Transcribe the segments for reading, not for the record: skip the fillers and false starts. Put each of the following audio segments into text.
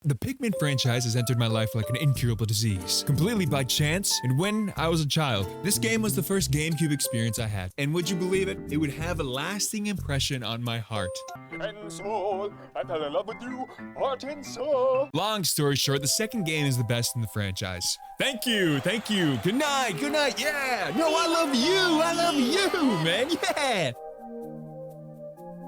The Pikmin franchise has entered my life like an incurable disease, completely by chance and when I was a child. This game was the first GameCube experience I had, and would you believe it? It would have a lasting impression on my heart. And soul, I fell in love with you, heart and soul. Long story short, the second game is the best in the franchise. Thank you, thank you. Good night, yeah. No, I love you, man, yeah.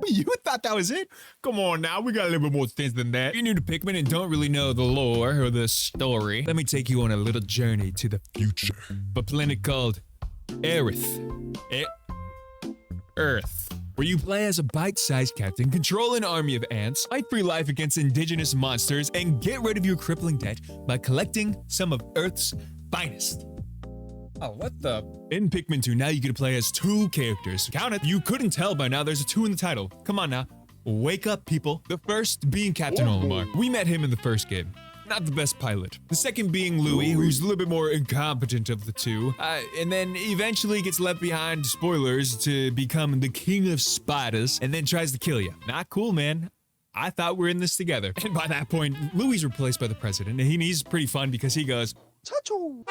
You thought that was it? Come on now, we got a little bit more things than that. If you're new to Pikmin and don't really know the lore or the story, let me take you on a little journey to the future. A planet called Aerith. Earth. Where you play as a bite-sized captain, control an army of ants, fight for your life against indigenous monsters, and get rid of your crippling debt by collecting some of Earth's finest. Oh, what the? In Pikmin 2, now you get to play as 2 characters. Count it. You couldn't tell by now there's a 2 in the title. Come on now. Wake up, people. The first being Captain Olimar. We met him in the first game. Not the best pilot. The second being Louis, who's a little bit more incompetent of the 2. And then eventually gets left behind, spoilers, to become the king of spiders, and then tries to kill you. Not cool, man. I thought we were in this together. And by that point, Louis is replaced by the president, and he's pretty fun because he goes, Chacho.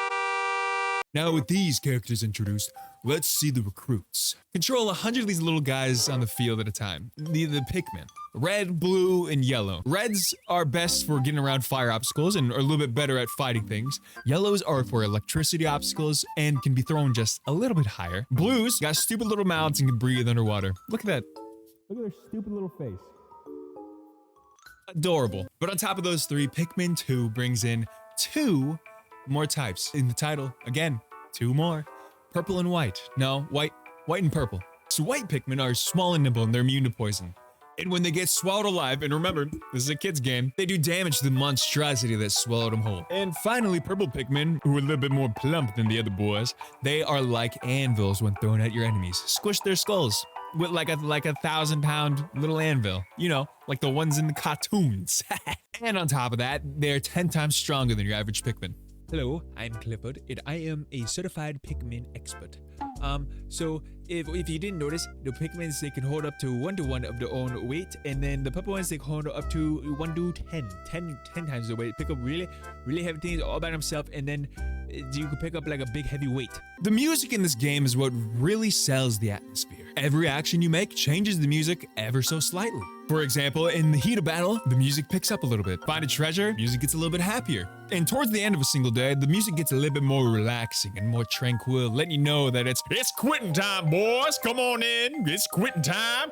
Now with these characters introduced, let's see the recruits. Control 100 of these little guys on the field at a time. The Pikmin. Red, blue, and yellow. Reds are best for getting around fire obstacles and are a little bit better at fighting things. Yellows are for electricity obstacles and can be thrown just a little bit higher. Blues got stupid little mouths and can breathe underwater. Look at that. Look at their stupid little face. Adorable. But on top of those 3, Pikmin 2 brings in 2 more types. In the title, again, 2 more. Purple and white. No, white and purple. So white Pikmin are small and nimble and they're immune to poison. And when they get swallowed alive, and remember, this is a kid's game, they do damage to the monstrosity that swallowed them whole. And finally, purple Pikmin, who are a little bit more plump than the other boys, they are like anvils when thrown at your enemies. Squish their skulls with like a 1,000-pound little anvil. You know, like the ones in the cartoons. And on top of that, they're 10 times stronger than your average Pikmin. Hello, I'm Clifford, and I am a certified Pikmin expert. So if you didn't notice, the Pikmins, they can hold up to 1-to-1 of their own weight, and then the purple ones, they can hold up to 1-to-10 times the weight. Pick up really heavy things all by themselves, and then you can pick up like a big heavy weight. The music in this game is what really sells the atmosphere. Every action you make changes the music ever so slightly. For example, in the heat of battle, the music picks up a little bit. Find a treasure, music gets a little bit happier. And towards the end of a single day, the music gets a little bit more relaxing and more tranquil, letting you know that it's quitting time, boys. Come on in. It's quitting time.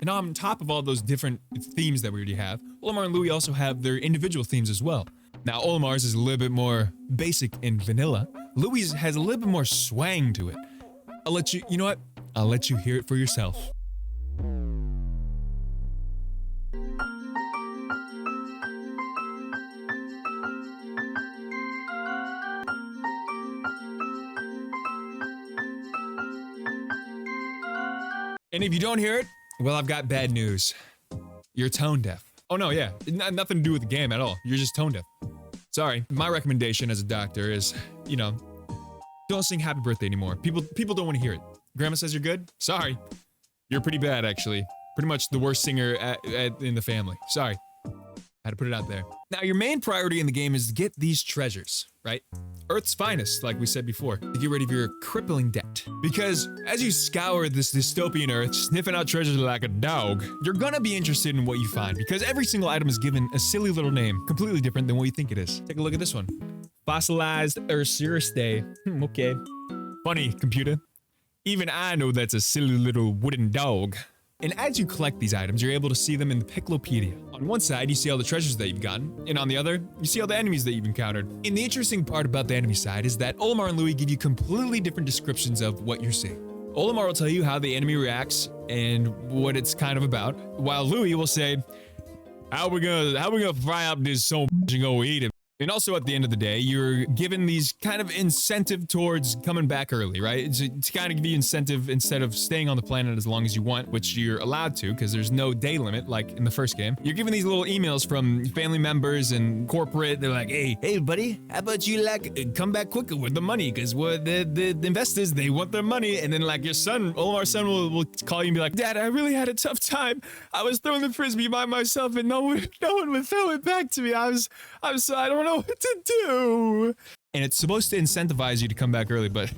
And on top of all those different themes that we already have, Olimar and Louis also have their individual themes as well. Now, Olimar's is a little bit more basic and vanilla. Louis has a little bit more swang to it. You know what? I'll let you hear it for yourself. And if you don't hear it, well, I've got bad news. You're tone deaf. Oh no, yeah, nothing to do with the game at all. You're just tone deaf. Sorry, my recommendation as a doctor is, you know, don't sing happy birthday anymore. People don't want to hear it. Grandma says you're good? Sorry. You're pretty bad, actually. Pretty much the worst singer in the family. Sorry. I had to put it out there. Now, your main priority in the game is to get these treasures, right? Earth's finest, like we said before, to get rid of your crippling debt. Because as you scour this dystopian Earth, sniffing out treasures like a dog, you're gonna be interested in what you find, because every single item is given a silly little name, completely different than what you think it is. Take a look at this one. Fossilized Ursuristay. Okay. Funny, computer. Even I know that's a silly little wooden dog. And as you collect these items, you're able to see them in the Piclopedia. On one side, you see all the treasures that you've gotten, and on the other, you see all the enemies that you've encountered. And the interesting part about the enemy side is that Olimar and Louis give you completely different descriptions of what you're seeing. Olimar will tell you how the enemy reacts and what it's kind of about, while Louis will say, how we gonna fry up this so much and go eat it? And also at the end of the day, you're given these kind of incentive towards coming back early, right? To kind of give you incentive instead of staying on the planet as long as you want, which you're allowed to because there's no day limit like in the first game. You're given these little emails from family members and corporate. They're like, hey buddy, how about you like come back quicker with the money? Because the investors, they want their money. And then like your son, Omar's son will call you and be like, Dad, I really had a tough time. I was throwing the frisbee by myself and no one would throw it back to me. I don't know what to do. And it's supposed to incentivize you to come back early, but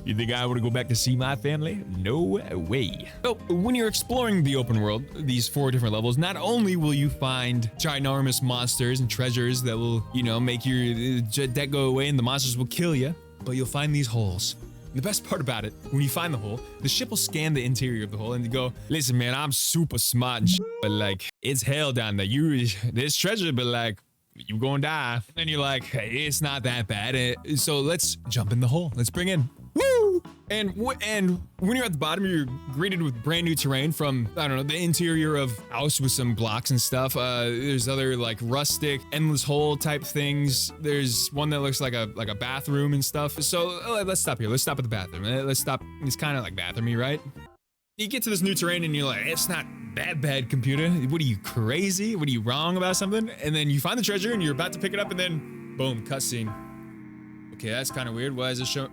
you think I want to go back to see my family? No way. So when you're exploring the open world, these 4 different levels, not only will you find ginormous monsters and treasures that will, you know, make your deck go away and the monsters will kill you, but you'll find these holes. And the best part about it, when you find the hole, the ship will scan the interior of the hole and you go, listen, man, I'm super smart and shit, but like, it's hell down there. There's treasure, but like, you gonna die. And you're like, hey, it's not that bad. So let's jump in the hole. Let's bring in. Woo! And when you're at the bottom, you're greeted with brand new terrain from, I don't know, the interior of house with some blocks and stuff. There's other like rustic, endless hole type things. There's one that looks like a bathroom and stuff. So let's stop here. Let's stop at the bathroom. Let's stop. It's kind of like bathroomy, right? You get to this new terrain and you're like, it's not that bad, computer. What are you, crazy? What are you, wrong about something? And then you find the treasure and you're about to pick it up and then boom, cutscene. Okay, that's kind of weird. Why is it showing?